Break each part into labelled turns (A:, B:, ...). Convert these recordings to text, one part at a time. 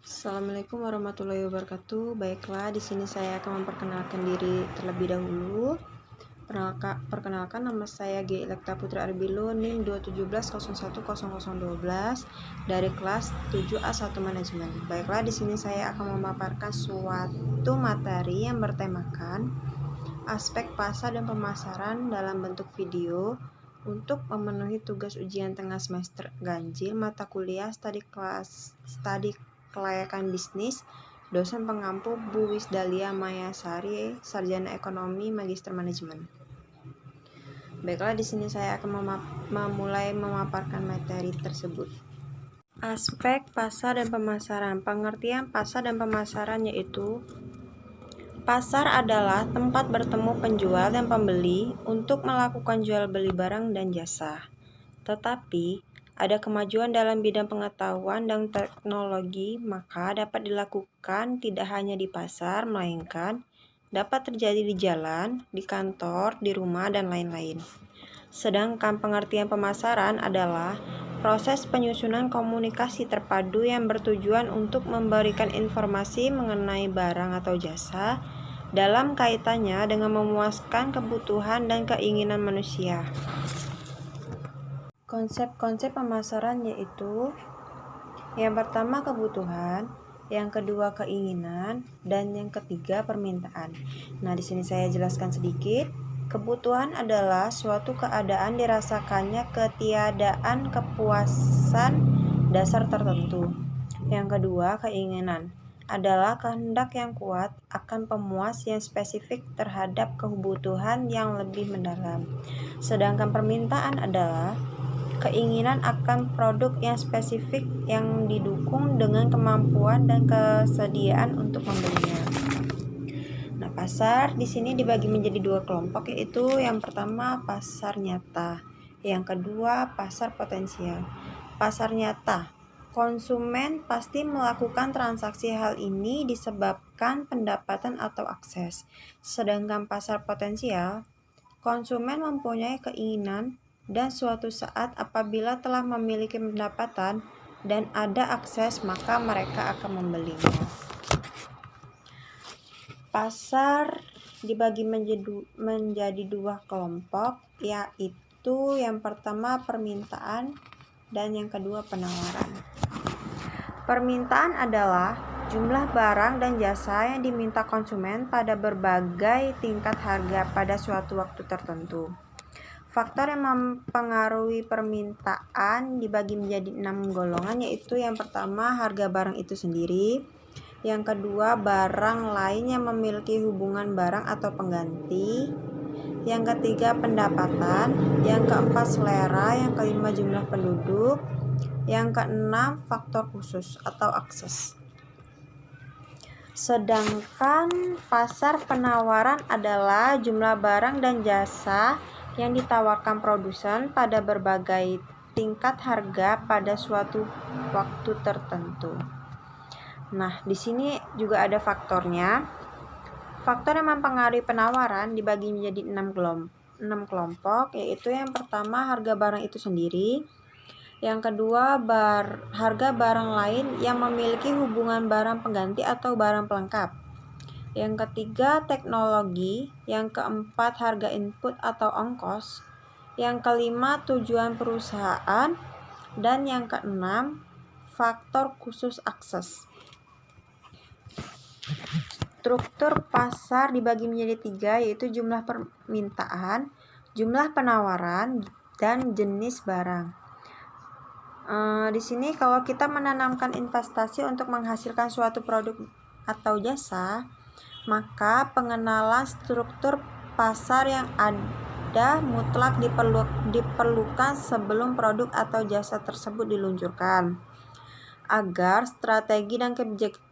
A: Assalamualaikum warahmatullahi wabarakatuh. Baiklah, di sini saya akan memperkenalkan diri terlebih dahulu. Perkenalkan, nama saya G. Elekta Putri Arbilo, NIM 217010012 dari kelas 7A1 Manajemen. Baiklah, di sini saya akan memaparkan suatu materi yang bertemakan aspek pasar dan pemasaran dalam bentuk video untuk memenuhi tugas ujian tengah semester ganjil mata kuliah studi kelayakan bisnis. Dosen pengampu Bu Wisdalia Mayasari, Sarjana Ekonomi, Magister Manajemen. Baiklah, di sini saya akan memulai memaparkan materi tersebut. Aspek pasar dan pemasaran. Pengertian pasar dan pemasaran yaitu pasar adalah tempat bertemu penjual dan pembeli untuk melakukan jual beli barang dan jasa. Tetapi ada kemajuan dalam bidang pengetahuan dan teknologi, maka dapat dilakukan tidak hanya di pasar, melainkan dapat terjadi di jalan, di kantor, di rumah, dan lain-lain. Sedangkan pengertian pemasaran adalah proses penyusunan komunikasi terpadu yang bertujuan untuk memberikan informasi mengenai barang atau jasa dalam kaitannya dengan memuaskan kebutuhan dan keinginan manusia. Konsep-konsep pemasaran yaitu yang pertama kebutuhan, yang kedua keinginan, dan yang ketiga permintaan. Nah, di sini saya jelaskan sedikit. Kebutuhan adalah suatu keadaan dirasakannya ketiadaan kepuasan dasar tertentu. Yang kedua, keinginan adalah kehendak yang kuat akan pemuas yang spesifik terhadap kebutuhan yang lebih mendalam. Sedangkan permintaan adalah keinginan akan produk yang spesifik yang didukung dengan kemampuan dan kesediaan untuk membelinya. Nah, pasar di sini dibagi menjadi dua kelompok, yaitu yang pertama pasar nyata, yang kedua pasar potensial. Pasar nyata, konsumen pasti melakukan transaksi, hal ini disebabkan pendapatan atau akses. Sedangkan pasar potensial, konsumen mempunyai keinginan dan suatu saat apabila telah memiliki pendapatan dan ada akses, maka mereka akan membelinya. Pasar dibagi menjadi dua kelompok, yaitu yang pertama permintaan dan yang kedua penawaran. Permintaan adalah jumlah barang dan jasa yang diminta konsumen pada berbagai tingkat harga pada suatu waktu tertentu. Faktor yang mempengaruhi permintaan dibagi menjadi 6 golongan, yaitu yang pertama harga barang itu sendiri, yang kedua barang lain yang memiliki hubungan barang atau pengganti, yang ketiga pendapatan, yang keempat selera, yang kelima jumlah penduduk, yang keenam faktor khusus atau akses. Sedangkan pasar penawaran adalah jumlah barang dan jasa yang ditawarkan produsen pada berbagai tingkat harga pada suatu waktu tertentu. Nah, di sini juga ada faktornya. Faktor yang mempengaruhi penawaran dibagi menjadi 6 kelompok, yaitu yang pertama harga barang itu sendiri, yang kedua harga barang lain yang memiliki hubungan barang pengganti atau barang pelengkap, yang ketiga teknologi, yang keempat harga input atau ongkos, yang kelima tujuan perusahaan, dan yang keenam faktor khusus akses. Struktur pasar dibagi menjadi 3, yaitu jumlah permintaan, jumlah penawaran, dan jenis barang. Di sini kalau kita menanamkan investasi untuk menghasilkan suatu produk atau jasa, maka pengenalan struktur pasar yang ada mutlak diperlukan sebelum produk atau jasa tersebut diluncurkan, agar strategi dan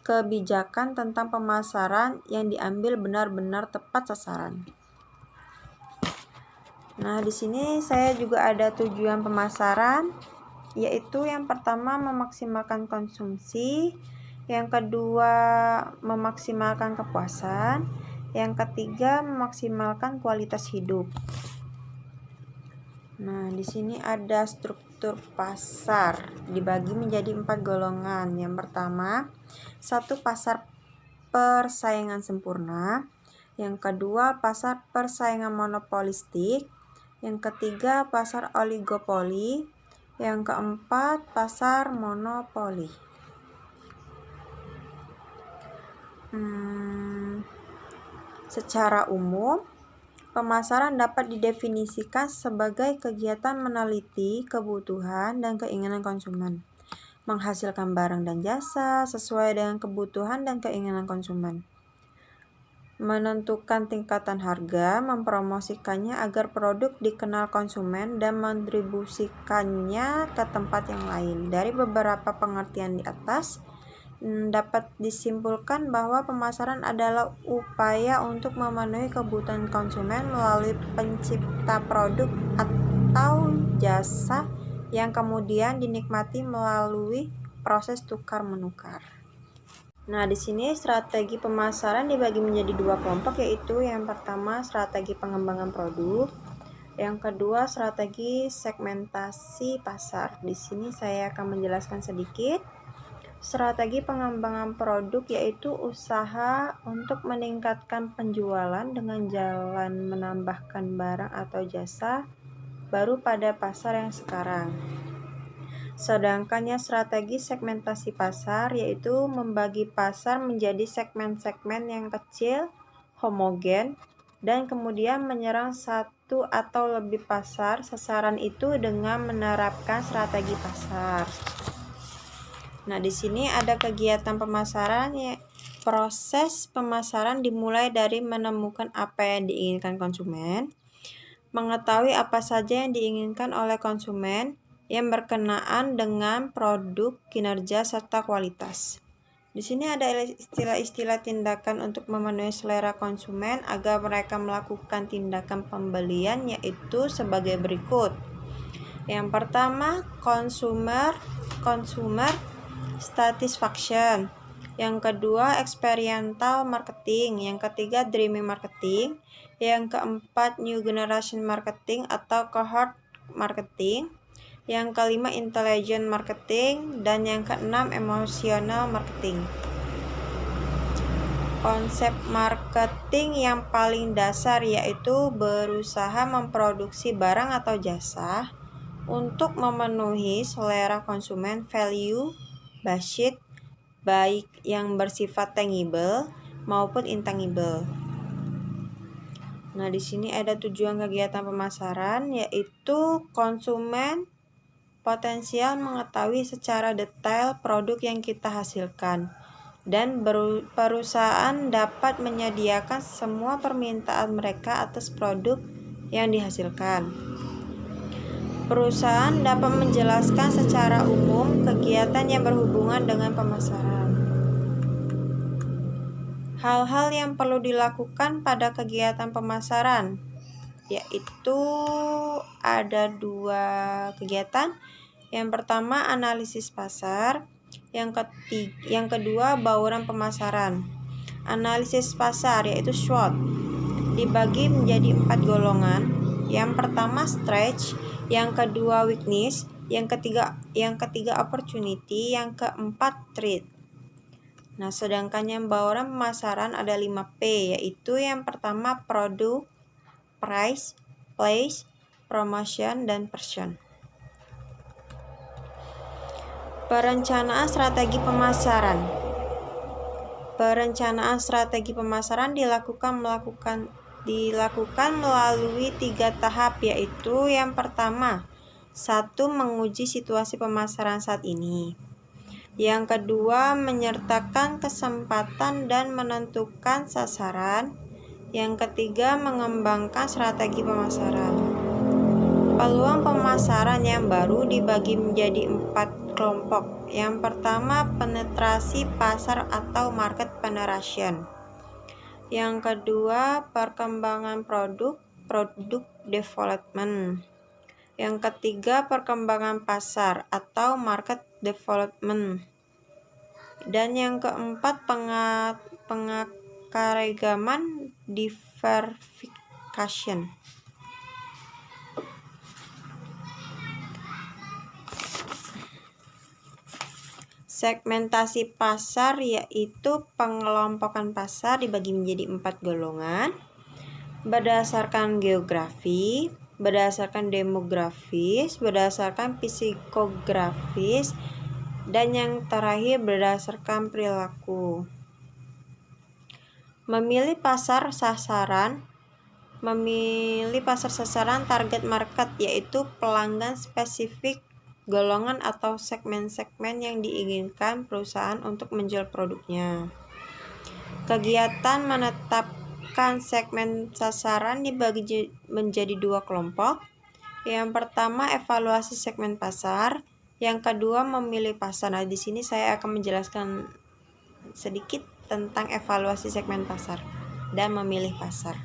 A: kebijakan tentang pemasaran yang diambil benar-benar tepat sasaran. Nah, di sini saya juga ada tujuan pemasaran, yaitu yang pertama memaksimalkan konsumsi, yang kedua memaksimalkan kepuasan, yang ketiga memaksimalkan kualitas hidup. Nah, di sini ada struktur pasar dibagi menjadi 4 golongan. Yang pertama, 1 pasar persaingan sempurna. Yang kedua, pasar persaingan monopolistik. Yang ketiga, pasar oligopoli. Yang keempat, pasar monopoli. Secara umum, pemasaran dapat didefinisikan sebagai kegiatan meneliti kebutuhan dan keinginan konsumen, menghasilkan barang dan jasa sesuai dengan kebutuhan dan keinginan konsumen, menentukan tingkatan harga, mempromosikannya agar produk dikenal konsumen, dan mendistribusikannya ke tempat yang lain. Dari beberapa pengertian di atas, dapat disimpulkan bahwa pemasaran adalah upaya untuk memenuhi kebutuhan konsumen melalui pencipta produk atau jasa yang kemudian dinikmati melalui proses tukar-menukar. Nah, di sini strategi pemasaran dibagi menjadi 2 kelompok, yaitu yang pertama strategi pengembangan produk, yang kedua strategi segmentasi pasar. Di sini saya akan menjelaskan sedikit. Strategi pengembangan produk yaitu usaha untuk meningkatkan penjualan dengan jalan menambahkan barang atau jasa baru pada pasar yang sekarang. Sedangkan strategi segmentasi pasar yaitu membagi pasar menjadi segmen-segmen yang kecil, homogen, dan kemudian menyerang satu atau lebih pasar sasaran itu dengan menerapkan strategi pasar. Nah, di sini ada kegiatan pemasaran ya. Proses pemasaran dimulai dari menemukan apa yang diinginkan konsumen, mengetahui apa saja yang diinginkan oleh konsumen yang berkenaan dengan produk, kinerja, serta kualitas. Di sini ada istilah-istilah tindakan untuk memenuhi selera konsumen agar mereka melakukan tindakan pembelian, yaitu sebagai berikut. Yang pertama, consumer satisfaction. Yang kedua, experiential marketing. Yang ketiga, dreaming marketing. Yang keempat, new generation marketing atau cohort marketing. Yang kelima, intelligent marketing. Dan yang keenam, emotional marketing. Konsep marketing yang paling dasar yaitu berusaha memproduksi barang atau jasa untuk memenuhi selera konsumen, value based, baik yang bersifat tangible maupun intangible. Nah, di sini ada tujuan kegiatan pemasaran yaitu konsumen potensial mengetahui secara detail produk yang kita hasilkan, dan perusahaan dapat menyediakan semua permintaan mereka atas produk yang dihasilkan. Perusahaan dapat menjelaskan secara umum kegiatan yang berhubungan dengan pemasaran. Hal-hal yang perlu dilakukan pada kegiatan pemasaran yaitu ada 2 kegiatan. Yang pertama, analisis pasar. Yang kedua, bauran pemasaran. Analisis pasar yaitu SWOT dibagi menjadi 4 golongan. Yang pertama, stretch. Yang kedua, weakness. Yang ketiga opportunity. Yang keempat, threat. Nah, sedangkan yang bauran pemasaran ada 5P, yaitu yang pertama product, price, place, promotion, dan person. Perencanaan strategi pemasaran. Perencanaan strategi pemasaran dilakukan melalui 3 tahap, yaitu yang pertama, 1. Menguji situasi pemasaran saat ini. Yang kedua, menyertakan kesempatan dan menentukan sasaran. Yang ketiga, mengembangkan strategi pemasaran. Peluang pemasaran yang baru dibagi menjadi 4 kelompok. Yang pertama, penetrasi pasar atau market penetration. Yang kedua, perkembangan produk development. Yang ketiga, perkembangan pasar atau market development. Dan yang keempat, pengakaragaman diversification. Segmentasi pasar yaitu pengelompokan pasar dibagi menjadi 4 golongan berdasarkan geografi, berdasarkan demografis, berdasarkan psikografis, dan yang terakhir berdasarkan perilaku. Memilih pasar sasaran target market yaitu pelanggan spesifik, golongan atau segmen-segmen yang diinginkan perusahaan untuk menjual produknya. Kegiatan menetapkan segmen sasaran dibagi menjadi 2 kelompok. Yang pertama, evaluasi segmen pasar. Yang kedua, memilih pasar. Nah, di sini saya akan menjelaskan sedikit tentang evaluasi segmen pasar dan memilih pasar.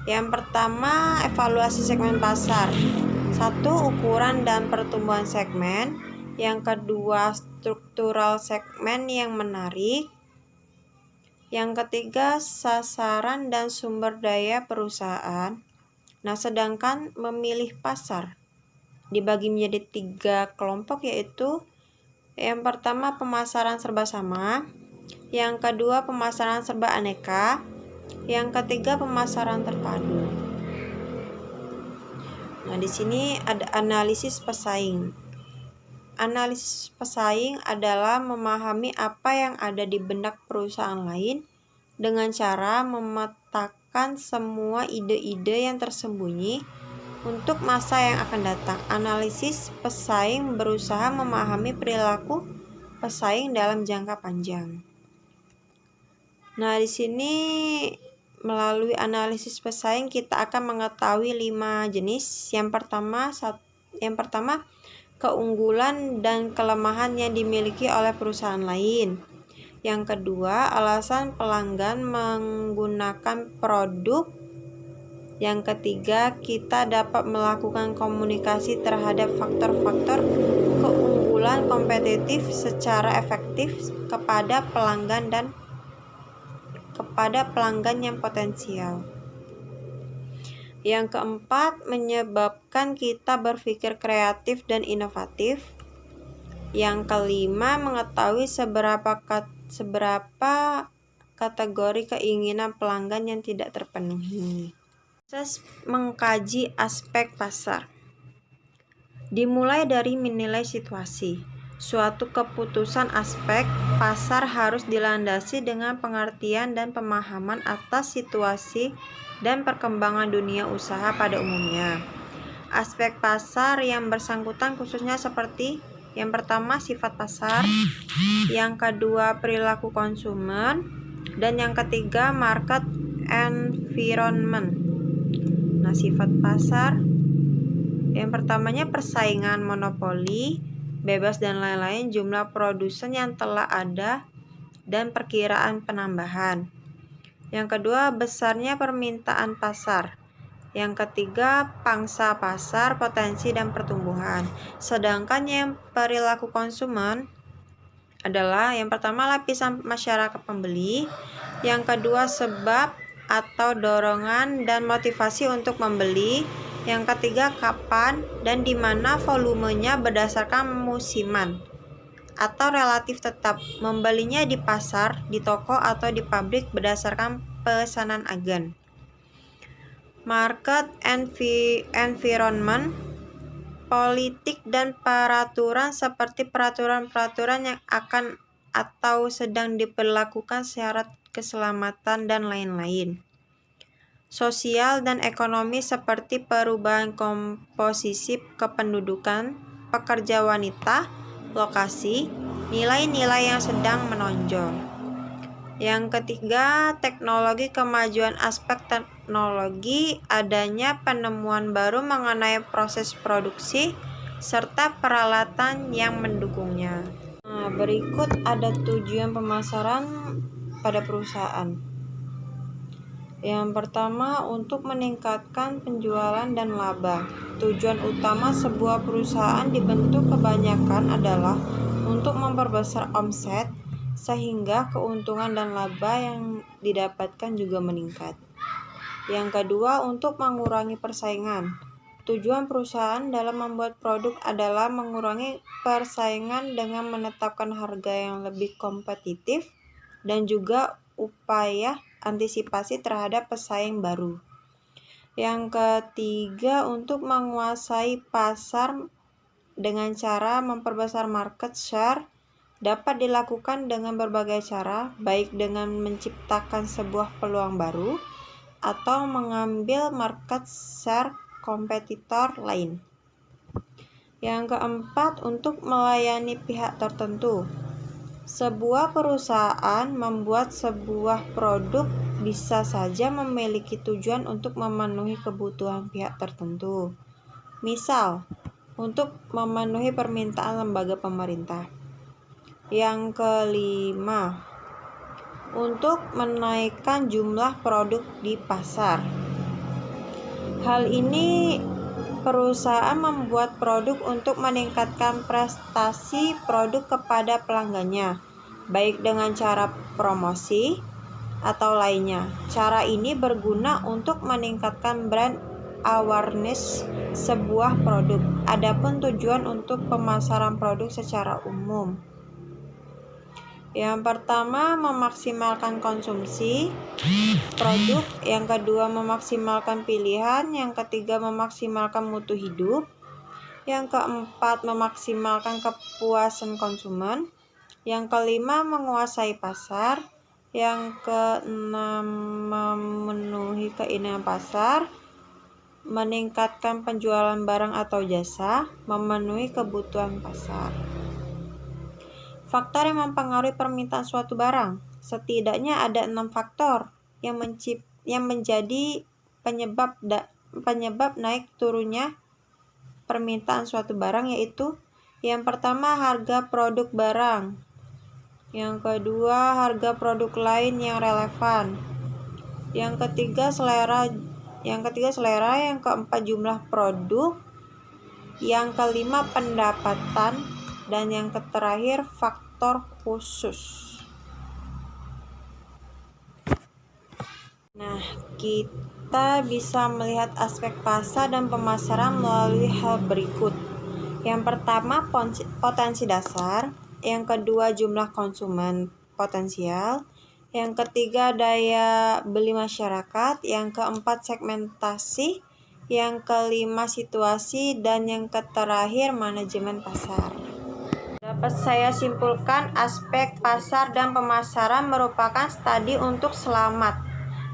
A: Yang pertama, evaluasi segmen pasar. 1. Ukuran dan pertumbuhan segmen. Yang kedua, struktural segmen yang menarik. Yang ketiga, sasaran dan sumber daya perusahaan. Nah, sedangkan memilih pasar dibagi menjadi 3 kelompok, yaitu yang pertama, pemasaran serba sama. Yang kedua, pemasaran serba aneka. Yang ketiga, pemasaran terpadu. Nah, di sini ada analisis pesaing. Analisis pesaing adalah memahami apa yang ada di benak perusahaan lain dengan cara memetakan semua ide-ide yang tersembunyi untuk masa yang akan datang. Analisis pesaing berusaha memahami perilaku pesaing dalam jangka panjang. Nah, di sini melalui analisis pesaing kita akan mengetahui 5 jenis. Yang pertama, keunggulan dan kelemahan yang dimiliki oleh perusahaan lain. Yang kedua, alasan pelanggan menggunakan produk. Yang ketiga, kita dapat melakukan komunikasi terhadap faktor-faktor keunggulan kompetitif secara efektif kepada pelanggan yang potensial. Yang keempat, menyebabkan kita berpikir kreatif dan inovatif. Yang kelima, mengetahui seberapa kategori keinginan pelanggan yang tidak terpenuhi. Proses mengkaji aspek pasar dimulai dari menilai situasi. Suatu keputusan aspek pasar harus dilandasi dengan pengertian dan pemahaman atas situasi dan perkembangan dunia usaha pada umumnya. Aspek pasar yang bersangkutan khususnya seperti yang pertama, sifat pasar, yang kedua, perilaku konsumen, dan yang ketiga, market environment. Nah, sifat pasar yang pertamanya persaingan monopoli, bebas dan lain-lain, jumlah produsen yang telah ada, dan perkiraan penambahan. Yang kedua, besarnya permintaan pasar. Yang ketiga, pangsa pasar, potensi dan pertumbuhan. Sedangkan yang perilaku konsumen adalah yang pertama, lapisan masyarakat pembeli. Yang kedua, sebab atau dorongan dan motivasi untuk membeli. Yang ketiga, kapan dan di mana volumenya berdasarkan musiman atau relatif tetap, membelinya di pasar, di toko atau di pabrik berdasarkan pesanan agen. Market environment, politik dan peraturan seperti peraturan-peraturan yang akan atau sedang diberlakukan, syarat keselamatan dan lain-lain. Sosial dan ekonomi seperti perubahan komposisi kependudukan, pekerja wanita, lokasi, nilai-nilai yang sedang menonjol. Yang ketiga, teknologi, kemajuan aspek teknologi, adanya penemuan baru mengenai proses produksi, serta peralatan yang mendukungnya. Nah, berikut ada tujuan pemasaran pada perusahaan. Yang pertama, untuk meningkatkan penjualan dan laba. Tujuan utama sebuah perusahaan dibentuk kebanyakan adalah untuk memperbesar omset, sehingga keuntungan dan laba yang didapatkan juga meningkat. Yang kedua, untuk mengurangi persaingan. tujuan perusahaan dalam membuat produk adalah mengurangi persaingan dengan menetapkan harga yang lebih kompetitif dan juga upaya antisipasi terhadap pesaing baru. Yang ketiga, untuk menguasai pasar dengan cara memperbesar market share dapat dilakukan dengan berbagai cara, baik dengan menciptakan sebuah peluang baru atau mengambil market share kompetitor lain. Yang keempat, untuk melayani pihak tertentu. Sebuah perusahaan membuat sebuah produk bisa saja memiliki tujuan untuk memenuhi kebutuhan pihak tertentu. Misal, untuk memenuhi permintaan lembaga pemerintah. Yang kelima, untuk menaikkan jumlah produk di pasar. Hal ini perusahaan membuat produk untuk meningkatkan prestasi produk kepada pelanggannya, baik dengan cara promosi atau lainnya. Cara ini berguna untuk meningkatkan brand awareness sebuah produk. Adapun tujuan untuk pemasaran produk secara umum. Yang pertama, memaksimalkan konsumsi produk. Yang kedua, memaksimalkan pilihan. Yang ketiga, memaksimalkan mutu hidup. Yang keempat, memaksimalkan kepuasan konsumen. Yang kelima, menguasai pasar. Yang keenam, memenuhi keinginan pasar. Meningkatkan penjualan barang atau jasa. Memenuhi kebutuhan pasar. Faktor yang mempengaruhi permintaan suatu barang. Setidaknya ada 6 faktor yang menjadi penyebab naik turunnya permintaan suatu barang, yaitu yang pertama, harga produk barang. Yang kedua, harga produk lain yang relevan. Yang ketiga, selera. Yang keempat, jumlah produk. Yang kelima, pendapatan. Dan yang terakhir, faktor khusus. Nah, kita bisa melihat aspek pasar dan pemasaran melalui hal berikut. Yang pertama, potensi dasar. Yang kedua, jumlah konsumen potensial. Yang ketiga, daya beli masyarakat. Yang keempat, segmentasi. Yang kelima, situasi. Dan yang terakhir, manajemen pasar. Dapat saya simpulkan, aspek pasar dan pemasaran merupakan studi untuk selamat,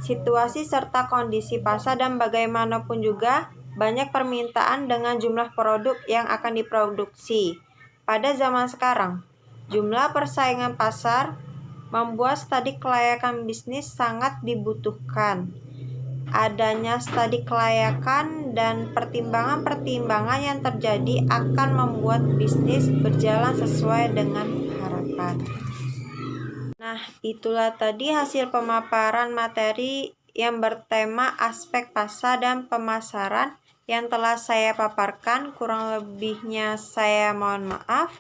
A: situasi serta kondisi pasar, dan bagaimanapun juga banyak permintaan dengan jumlah produk yang akan diproduksi. Pada zaman sekarang, jumlah persaingan pasar membuat studi kelayakan bisnis sangat dibutuhkan. Adanya studi kelayakan dan pertimbangan-pertimbangan yang terjadi akan membuat bisnis berjalan sesuai dengan harapan. Nah, itulah tadi hasil pemaparan materi yang bertema aspek pasar dan pemasaran yang telah saya paparkan. Kurang lebihnya saya mohon maaf.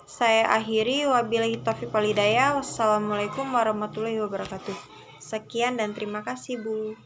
A: Saya akhiri, wabillahi taufiq wal hidayah. Wassalamualaikum warahmatullahi wabarakatuh. Sekian dan terima kasih, Bu.